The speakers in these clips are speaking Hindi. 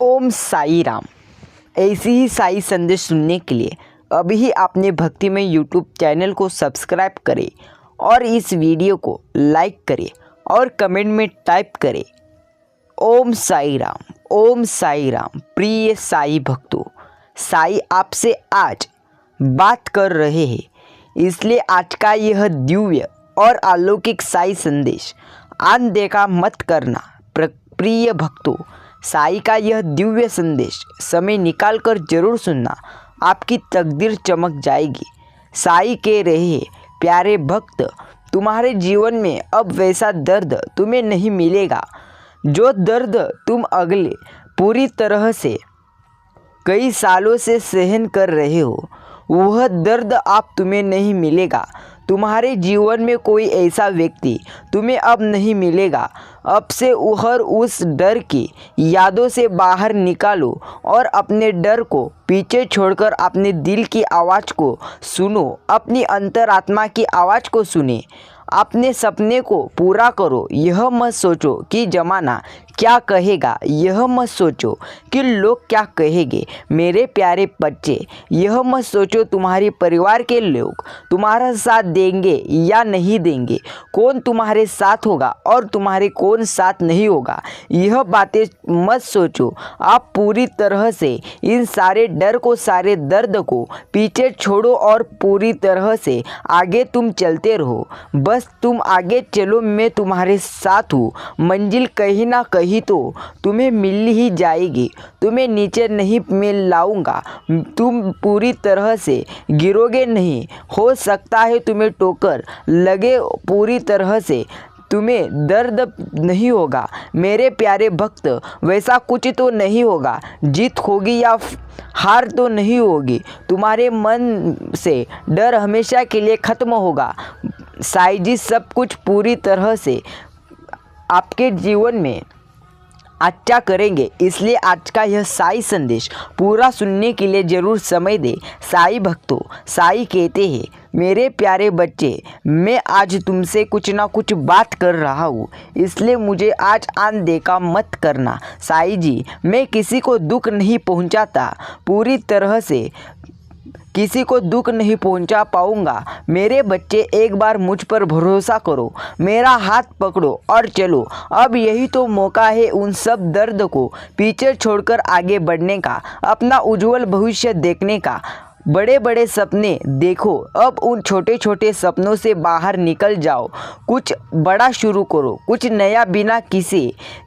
ओम साई राम। ऐसी ही साई संदेश सुनने के लिए अभी ही आपने भक्तिमय यूट्यूब चैनल को सब्सक्राइब करें और इस वीडियो को लाइक करें और कमेंट में टाइप करें ओम साई राम। ओम साई राम। प्रिय साई भक्तों, साई आपसे आज बात कर रहे हैं, इसलिए आज का यह दिव्य और अलौकिक साई संदेश अनदेखा मत करना। प्रिय भक्तों, साई का यह दिव्य संदेश समय निकालकर जरूर सुनना, आपकी तकदीर चमक जाएगी। साई कह रहे हैं, प्यारे भक्त, तुम्हारे जीवन में अब वैसा दर्द तुम्हें नहीं मिलेगा जो दर्द तुम अगले पूरी तरह से कई सालों से सहन कर रहे हो। वह दर्द अब तुम्हें नहीं मिलेगा। तुम्हारे जीवन में कोई ऐसा व्यक्ति तुम्हें अब नहीं मिलेगा। अब से हर उस डर की यादों से बाहर निकालो और अपने डर को पीछे छोड़कर अपने दिल की आवाज़ को सुनो, अपनी अंतरात्मा की आवाज़ को सुने। अपने सपने को पूरा करो। यह मत सोचो कि ज़माना क्या कहेगा, यह मत सोचो कि लोग क्या कहेंगे। मेरे प्यारे बच्चे, यह मत सोचो तुम्हारे परिवार के लोग तुम्हारा साथ देंगे या नहीं देंगे, कौन तुम्हारे साथ होगा और तुम्हारे कौन साथ नहीं होगा। यह बातें मत सोचो। आप पूरी तरह से इन सारे डर को, सारे दर्द को पीछे छोड़ो और पूरी तरह से आगे तुम चलते रहो। बस तुम आगे चलो, मैं तुम्हारे साथ हूँ। मंजिल कहीं ना कहीं तो तुम्हें मिल ही जाएगी। तुम्हें नीचे नहीं मैं लाऊंगा। तुम पूरी तरह से गिरोगे नहीं। हो सकता है तुम्हें ठोकर लगे, पूरी तरह से तुम्हें दर्द नहीं होगा। मेरे प्यारे भक्त, वैसा कुछ तो नहीं होगा। जीत होगी या हार तो नहीं होगी। तुम्हारे मन से डर हमेशा के लिए ख़त्म होगा। साई जी सब कुछ पूरी तरह से आपके जीवन में अच्छा करेंगे, इसलिए आज का यह साई संदेश पूरा सुनने के लिए ज़रूर समय दे। साई भक्तों, साई कहते हैं, मेरे प्यारे बच्चे, मैं आज तुमसे कुछ ना कुछ बात कर रहा हूँ, इसलिए मुझे आज अनदेखा मत करना। साई जी, मैं किसी को दुख नहीं पहुँचाता, पूरी तरह से किसी को दुख नहीं पहुंचा पाऊंगा। मेरे बच्चे, एक बार मुझ पर भरोसा करो, मेरा हाथ पकड़ो और चलो। अब यही तो मौका है उन सब दर्द को पीछे छोड़कर आगे बढ़ने का, अपना उज्जवल भविष्य देखने का। बड़े बड़े सपने देखो, अब उन छोटे छोटे सपनों से बाहर निकल जाओ। कुछ बड़ा शुरू करो, कुछ नया, बिना किसी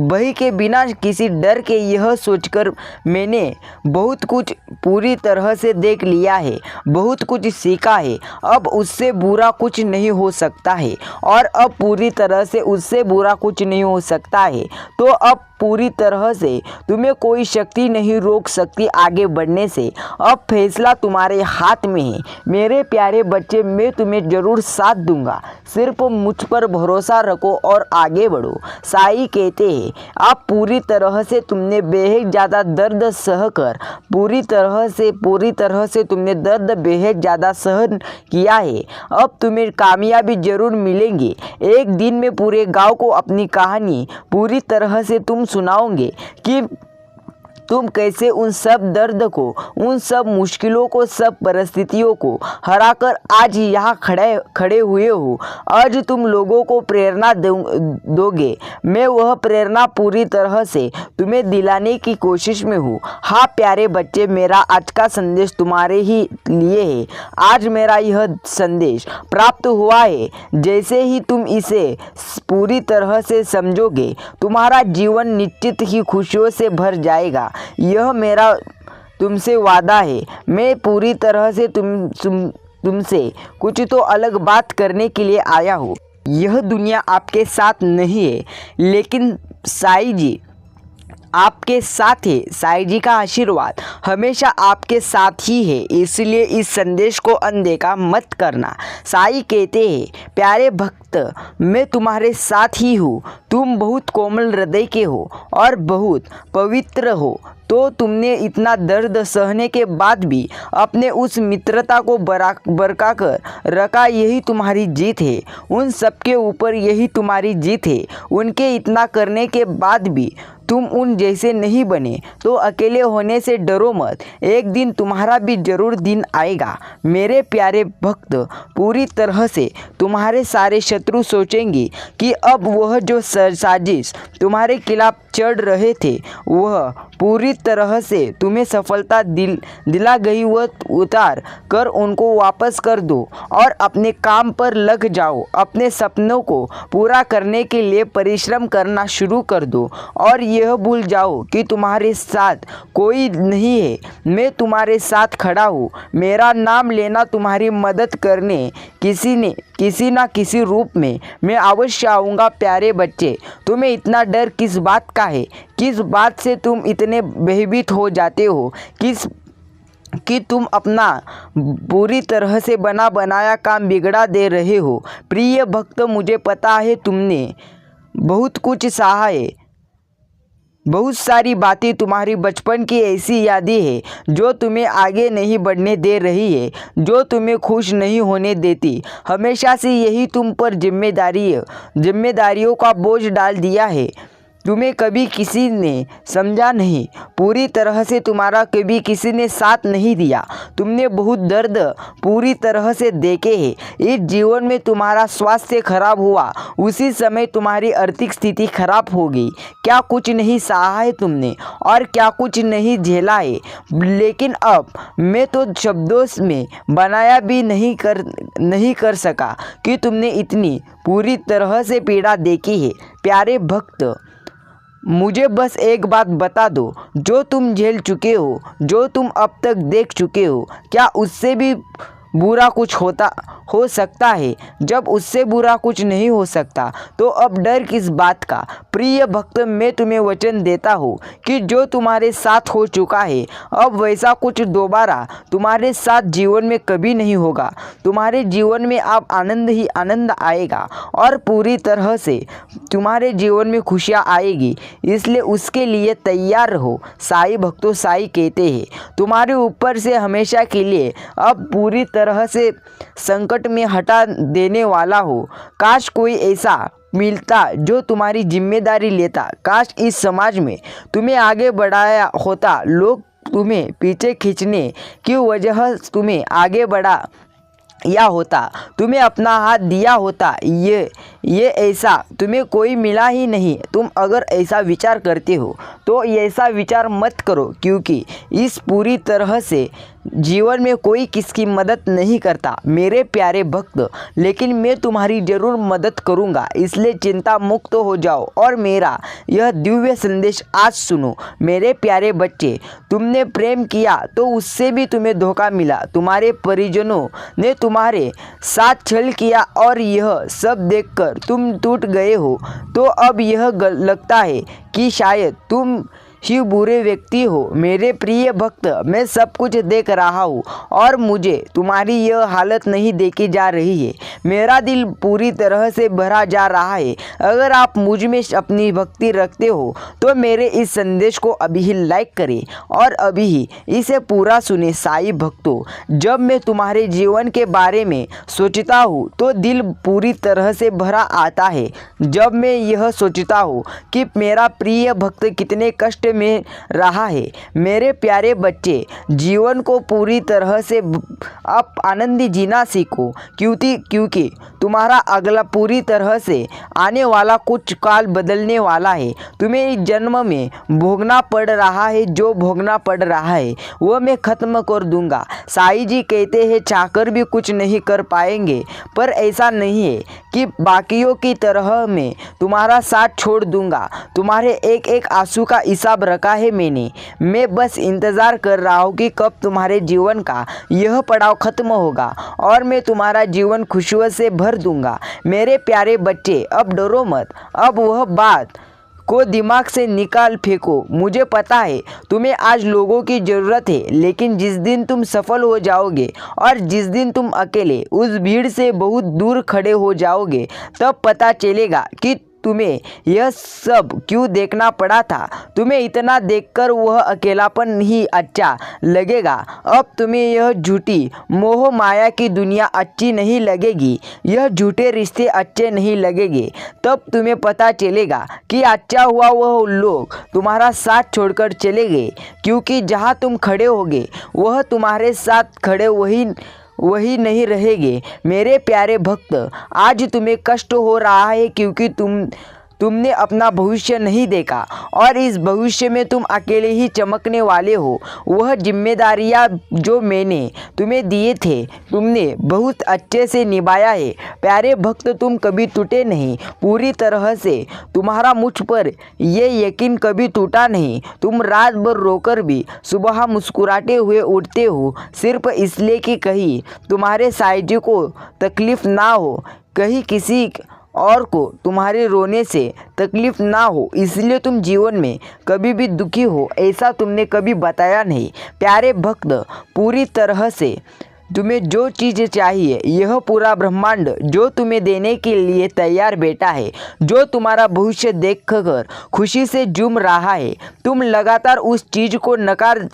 भय के, बिना किसी डर के। यह सोचकर मैंने बहुत कुछ पूरी तरह से देख लिया है, बहुत कुछ सीखा है। अब उससे बुरा कुछ नहीं हो सकता है और अब पूरी तरह से उससे बुरा कुछ नहीं हो सकता है। तो अब पूरी तरह से तुम्हें कोई शक्ति नहीं रोक सकती आगे बढ़ने से। अब फैसला तुम्हारे हाथ में है। मेरे प्यारे बच्चे, मैं तुम्हें ज़रूर साथ दूंगा। सिर्फ मुझ पर भरोसा रखो और आगे बढ़ो। साई कहते हैं, अब पूरी तरह से तुमने बेहद ज़्यादा दर्द सहकर पूरी तरह से तुमने दर्द बेहद ज़्यादा सहन किया है। अब तुम्हें कामयाबी ज़रूर मिलेंगी। एक दिन में पूरे गाँव को अपनी कहानी पूरी तरह से तुम सुनाओगे कि तुम कैसे उन सब दर्द को, उन सब मुश्किलों को, सब परिस्थितियों को हराकर आज यहाँ खड़े हुए हो। आज तुम लोगों को प्रेरणा दोगे। मैं वह प्रेरणा पूरी तरह से तुम्हें दिलाने की कोशिश में हूँ। हाँ प्यारे बच्चे, मेरा आज का संदेश तुम्हारे ही लिए है। आज मेरा यह संदेश प्राप्त हुआ है। जैसे ही तुम इसे पूरी तरह से समझोगे, तुम्हारा जीवन निश्चित ही खुशियों से भर जाएगा। यह मेरा तुमसे वादा है। मैं पूरी तरह से तुमसे कुछ तो अलग बात करने के लिए आया हूँ। यह दुनिया आपके साथ नहीं है, लेकिन साई जी आपके साथ है। साई जी का आशीर्वाद हमेशा आपके साथ ही है, इसलिए इस संदेश को अनदेखा मत करना। साई कहते हैं, प्यारे भक्त, मैं तुम्हारे साथ ही हूँ। तुम बहुत कोमल हृदय के हो और बहुत पवित्र हो। तो तुमने इतना दर्द सहने के बाद भी अपने उस मित्रता को बरका कर रखा, यही तुम्हारी जीत है। उन सबके ऊपर यही तुम्हारी जीत है। उनके इतना करने के बाद भी तुम उन जैसे नहीं बने तो अकेले होने से डरो मत, एक दिन तुम्हारा भी जरूर दिन आएगा। मेरे प्यारे भक्त, पूरी तरह से तुम्हारे सारे शत्रु सोचेंगे कि अब वह जो साजिश तुम्हारे खिलाफ चढ़ रहे थे वह पूरी तरह से तुम्हें सफलता दिला गई। वह उतार कर उनको वापस कर दो और अपने काम पर लग जाओ। अपने सपनों को पूरा करने के लिए परिश्रम करना शुरू कर दो और यह भूल जाओ कि तुम्हारे साथ कोई नहीं है। मैं तुम्हारे साथ खड़ा हूँ। मेरा नाम लेना, तुम्हारी मदद करने किसी ना किसी रूप में मैं अवश्य आऊँगा। प्यारे बच्चे, तुम्हें इतना डर किस बात का है? किस बात से तुम इतने भयभीत हो जाते हो कि तुम अपना पूरी तरह से बना बनाया काम बिगड़ा दे रहे हो? प्रिय भक्त, मुझे पता है तुमने बहुत कुछ सहा है। बहुत सारी बातें तुम्हारी बचपन की ऐसी यादें हैं जो तुम्हें आगे नहीं बढ़ने दे रही है, जो तुम्हें खुश नहीं होने देती। हमेशा से यही तुम पर जिम्मेदारियों का बोझ डाल दिया है। तुम्हें कभी किसी ने समझा नहीं, पूरी तरह से तुम्हारा कभी किसी ने साथ नहीं दिया। तुमने बहुत दर्द पूरी तरह से देखे हैं। इस जीवन में तुम्हारा स्वास्थ्य खराब हुआ, उसी समय तुम्हारी आर्थिक स्थिति खराब हो गई। क्या कुछ नहीं सहा है तुमने और क्या कुछ नहीं झेला है? लेकिन अब मैं तो शब्दों में बनाया भी नहीं कर सका कि तुमने इतनी पूरी तरह से पीड़ा देखी है। प्यारे भक्त, मुझे बस एक बात बता दो, जो तुम झेल चुके हो, जो तुम अब तक देख चुके हो, क्या उससे भी बुरा कुछ हो सकता है? जब उससे बुरा कुछ नहीं हो सकता तो अब डर किस बात का? प्रिय भक्त, मैं तुम्हें वचन देता हूँ कि जो तुम्हारे साथ हो चुका है अब वैसा कुछ दोबारा तुम्हारे साथ जीवन में कभी नहीं होगा। तुम्हारे जीवन में अब आनंद ही आनंद आएगा और पूरी तरह से तुम्हारे जीवन में खुशियाँ आएगी। इसलिए उसके लिए तैयार रहो। साईं भक्तों, साईं कहते हैं तुम्हारे ऊपर से हमेशा के लिए अब पूरी तरह से संकट में हटा देने वाला हो। काश कोई ऐसा मिलता जो तुम्हारी जिम्मेदारी लेता। काश इस समाज में तुम्हें आगे बढ़ाया होता। लोग तुम्हें पीछे खींचने की वजह तुम्हें आगे बढ़ा या होता, तुम्हें अपना हाथ दिया होता। ये ऐसा तुम्हें कोई मिला ही नहीं। तुम अगर ऐसा विचार करते हो तो ऐसा विचार मत करो, क्योंकि इस पूरी तरह से जीवन में कोई किसकी मदद नहीं करता मेरे प्यारे भक्त। लेकिन मैं तुम्हारी ज़रूर मदद करूंगा, इसलिए चिंता मुक्त हो जाओ और मेरा यह दिव्य संदेश आज सुनो। मेरे प्यारे बच्चे, तुमने प्रेम किया तो उससे भी तुम्हें धोखा मिला। तुम्हारे परिजनों ने तुम्हारे साथ छल किया और यह सब देखकर तुम टूट गए हो। तो अब यह लगता है कि शायद तुम ही बुरे व्यक्ति हो। मेरे प्रिय भक्त, मैं सब कुछ देख रहा हूँ और मुझे तुम्हारी यह हालत नहीं देखी जा रही है। मेरा दिल पूरी तरह से भरा जा रहा है। अगर आप मुझ में अपनी भक्ति रखते हो तो मेरे इस संदेश को अभी ही लाइक करें और अभी ही इसे पूरा सुने। साईं भक्तों, जब मैं तुम्हारे जीवन के बारे में सोचता हूँ तो दिल पूरी तरह से भरा आता है। जब मैं यह सोचता हूँ कि मेरा प्रिय भक्त कितने कष्ट में रहा है। मेरे प्यारे बच्चे, जीवन को पूरी तरह से आप आनंदी जीना सीखो, क्योंकि तुम्हारा अगला पूरी तरह से आने वाला कुछ काल बदलने वाला है। तुम्हें इस जन्म में भोगना पड़ रहा है, जो भोगना पड़ रहा है वह मैं खत्म कर दूंगा। साईं जी कहते हैं चाहकर भी कुछ नहीं कर पाएंगे, पर ऐसा नहीं है कि बाकियों की तरह मैं तुम्हारा साथ छोड़ दूंगा। तुम्हारे एक एक आंसू का हिसाब रखा है मैंने। मैं बस इंतज़ार कर रहा हूँ कि कब तुम्हारे जीवन का यह पड़ाव खत्म होगा और मैं तुम्हारा जीवन खुशियों से भर दूंगा। मेरे प्यारे बच्चे, अब डरो मत। अब वह बात को दिमाग से निकाल फेंको। मुझे पता है तुम्हें आज लोगों की ज़रूरत है, लेकिन जिस दिन तुम सफल हो जाओगे और जिस दिन तुम अकेले उस भीड़ से बहुत दूर खड़े हो जाओगे, तब पता चलेगा कि तुम्हें यह सब क्यों देखना पड़ा था। तुम्हें इतना देखकर वह अकेलापन ही अच्छा लगेगा। अब तुम्हें यह झूठी मोह माया की दुनिया अच्छी नहीं लगेगी, यह झूठे रिश्ते अच्छे नहीं लगेंगे। तब तुम्हें पता चलेगा कि अच्छा हुआ वह लोग तुम्हारा साथ छोड़कर चले गए, क्योंकि जहाँ तुम खड़े होगे वह तुम्हारे साथ खड़े वही नहीं रहेंगे। मेरे प्यारे भक्त, आज तुम्हें कष्ट हो रहा है क्योंकि तुमने अपना भविष्य नहीं देखा और इस भविष्य में तुम अकेले ही चमकने वाले हो। वह जिम्मेदारियां जो मैंने तुम्हें दिए थे तुमने बहुत अच्छे से निभाया है। प्यारे भक्त, तुम कभी टूटे नहीं पूरी तरह से। तुम्हारा मुझ पर ये यकीन कभी टूटा नहीं। तुम रात भर रोकर भी सुबह मुस्कुराते हुए उठते हो, सिर्फ इसलिए कि कहीं तुम्हारे साईजी को तकलीफ़ ना हो, कहीं किसी और को तुम्हारे रोने से तकलीफ़ ना हो, इसलिए तुम जीवन में कभी भी दुखी हो ऐसा तुमने कभी बताया नहीं। प्यारे भक्त, पूरी तरह से तुम्हें जो चीज़ चाहिए यह पूरा ब्रह्मांड जो तुम्हें देने के लिए तैयार बैठा है, जो तुम्हारा भविष्य देखकर खुशी से झूम रहा है। तुम लगातार उस चीज़ को नकार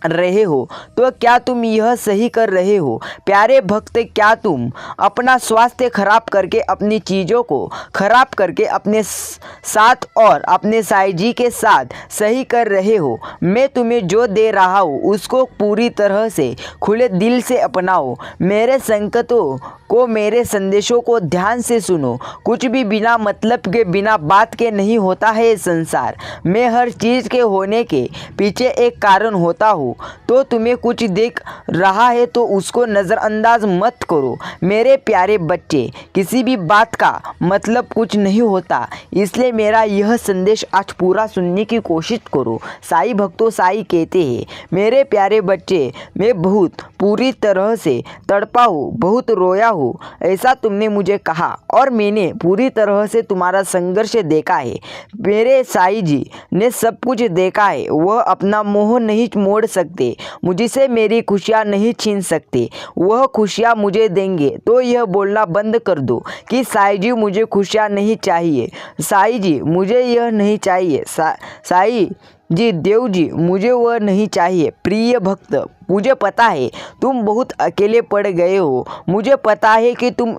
रहे हो, तो क्या तुम यह सही कर रहे हो? प्यारे भक्त, क्या तुम अपना स्वास्थ्य खराब करके, अपनी चीज़ों को खराब करके अपने साथ और अपने साईजी के साथ सही कर रहे हो? मैं तुम्हें जो दे रहा हूँ उसको पूरी तरह से खुले दिल से अपनाओ। मेरे संकेतों को, मेरे संदेशों को ध्यान से सुनो। कुछ भी बिना मतलब के, बिना बात के नहीं होता है संसार में। हर चीज़ के होने के पीछे एक कारण होता हो। तो तुम्हें कुछ देख रहा है तो उसको नज़रअंदाज मत करो। मेरे प्यारे बच्चे, किसी भी बात का मतलब कुछ नहीं होता, इसलिए मेरा यह संदेश आज पूरा सुनने की कोशिश करो। साईं भक्तों, साईं कहते हैं, मेरे प्यारे बच्चे, मैं बहुत पूरी तरह से तड़पा हूँ, बहुत रोया हूँ, ऐसा तुमने मुझे कहा और मैंने पूरी तरह से तुम्हारा संघर्ष देखा है। मेरे साईं जी ने सब कुछ देखा है। वह अपना मोह नहीं मोड़ सकते, मुझसे मेरी खुशियाँ नहीं छीन सकते। वह खुशियाँ मुझे देंगे तो यह बोलना बंद कर दो कि साईं जी मुझे खुशियाँ नहीं चाहिए, साईं जी मुझे यह नहीं चाहिए, साईं जी, देव जी मुझे वह नहीं चाहिए। प्रिय भक्त, मुझे पता है तुम बहुत अकेले पड़ गए हो। मुझे पता है कि तुम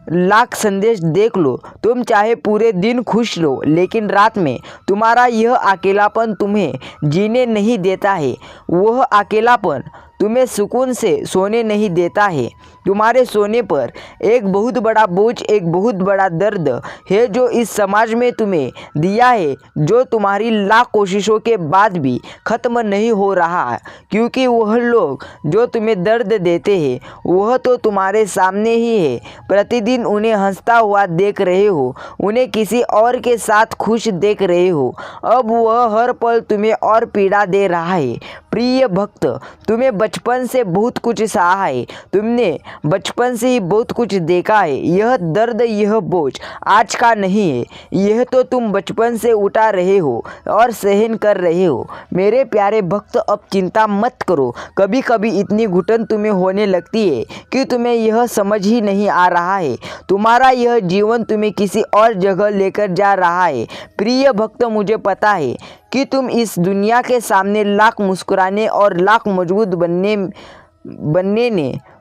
लाख संदेश देख लो, तुम चाहे पूरे दिन खुश रहो, लेकिन रात में तुम्हारा यह अकेलापन तुम्हें जीने नहीं देता है। वह अकेलापन तुम्हें सुकून से सोने नहीं देता है। तुम्हारे सोने पर एक बहुत बड़ा बोझ, एक बहुत बड़ा दर्द है जो इस समाज में तुम्हें दिया है, जो तुम्हारी लाख कोशिशों के बाद भी ख़त्म नहीं हो रहा है, क्योंकि वह लोग जो तुम्हें दर्द देते हैं वह तो तुम्हारे सामने ही है। प्रतिदिन उन्हें हंसता हुआ देख रहे हो, उन्हें किसी और के साथ खुश देख रहे हो। अब वह हर पल तुम्हें और पीड़ा दे रहा है। प्रिय भक्त, तुम्हें बचपन से बहुत कुछ सहा है, तुमने बचपन से ही बहुत कुछ देखा है। यह दर्द, यह बोझ आज का नहीं है, यह तो तुम बचपन से उठा रहे हो और सहन कर रहे हो। मेरे प्यारे भक्त, अब चिंता मत करो। कभी कभी इतनी घुटन तुम्हें होने लगती है कि तुम्हें यह समझ ही नहीं आ रहा है तुम्हारा यह जीवन तुम्हें किसी और जगह लेकर जा रहा है। प्रिय भक्त, मुझे पता है कि तुम इस दुनिया के सामने लाख मुस्कुराने और लाख मजबूत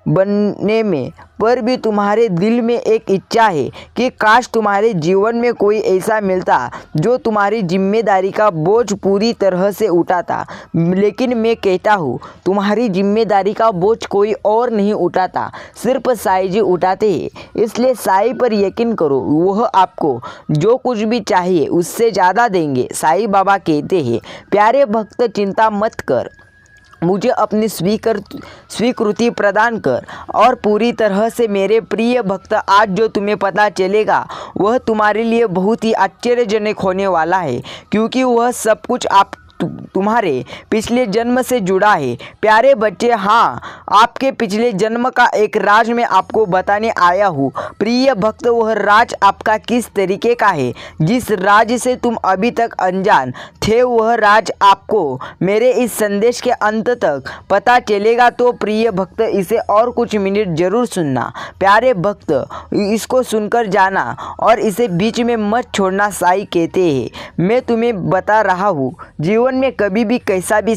बनने में पर भी तुम्हारे दिल में एक इच्छा है कि काश तुम्हारे जीवन में कोई ऐसा मिलता जो तुम्हारी जिम्मेदारी का बोझ पूरी तरह से उठाता। लेकिन मैं कहता हूँ, तुम्हारी जिम्मेदारी का बोझ कोई और नहीं उठाता, सिर्फ साईं जी उठाते हैं। इसलिए साईं पर यकीन करो, वह आपको जो कुछ भी चाहिए उससे ज़्यादा देंगे। साईं बाबा कहते हैं, प्यारे भक्त चिंता मत कर, मुझे अपनी स्वीकृति प्रदान कर। और पूरी तरह से मेरे प्रिय भक्त, आज जो तुम्हें पता चलेगा वह तुम्हारे लिए बहुत ही आश्चर्यजनक होने वाला है, क्योंकि वह सब कुछ तुम्हारे पिछले जन्म से जुड़ा है। प्यारे बच्चे, हाँ, आपके पिछले जन्म का एक राज मैं आपको बताने आया हूँ। प्रिय भक्त, वह राज आपका किस तरीके का है, जिस राज से तुम अभी तक अनजान थे, वह राज आपको मेरे इस संदेश के अंत तक पता चलेगा। तो प्रिय भक्त, इसे और कुछ मिनट जरूर सुनना। प्यारे भक्त, इसको सुनकर जाना और इसे बीच में मत छोड़ना। साईं कहते हैं, मैं तुम्हें बता रहा हूँ, जीवन में कभी भी कैसा भी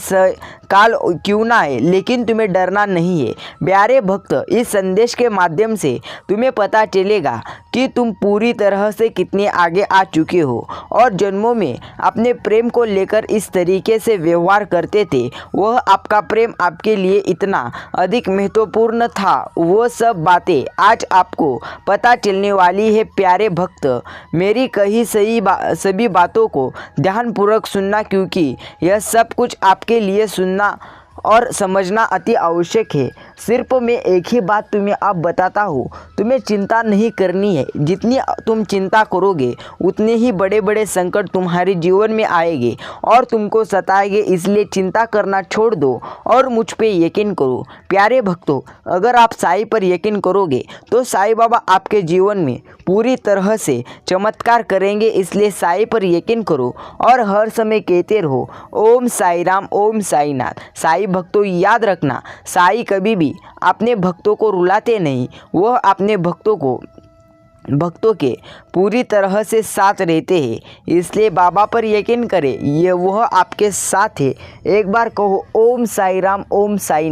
काल क्यों ना है, लेकिन तुम्हें डरना नहीं है। प्यारे भक्त, इस संदेश के माध्यम से तुम्हें पता चलेगा कि तुम पूरी तरह से कितने आगे आ चुके हो और जन्मों में अपने प्रेम को लेकर इस तरीके से व्यवहार करते थे। वह आपका प्रेम आपके लिए इतना अधिक महत्वपूर्ण था। वो सब बातें आज आपको पता चलने वाली है। प्यारे भक्त, मेरी कही सभी बातों को ध्यानपूर्वक सुनना, क्योंकि यह सब कुछ आपके लिए सुनना और समझना अति आवश्यक है। सिर्फ मैं एक ही बात तुम्हें अब बताता हूँ, तुम्हें चिंता नहीं करनी है। जितनी तुम चिंता करोगे उतने ही बड़े बड़े संकट तुम्हारे जीवन में आएंगे और तुमको सताएंगे। इसलिए चिंता करना छोड़ दो और मुझ पे यकीन करो। प्यारे भक्तों, अगर आप साईं पर यकीन करोगे तो साईं बाबा आपके जीवन में पूरी तरह से चमत्कार करेंगे। इसलिए साईं पर यकीन करो और हर समय कहते रहो, ओम साई राम, ओम साई नाथ। साईं भक्तों, याद रखना, साईं कभी भी अपने भक्तों को रुलाते नहीं। वह अपने भक्तों के पूरी तरह से साथ रहते हैं। इसलिए बाबा पर यकीन करें, ये वह आपके साथ है। एक बार कहो, ओम साई राम, ओम साई नाथ।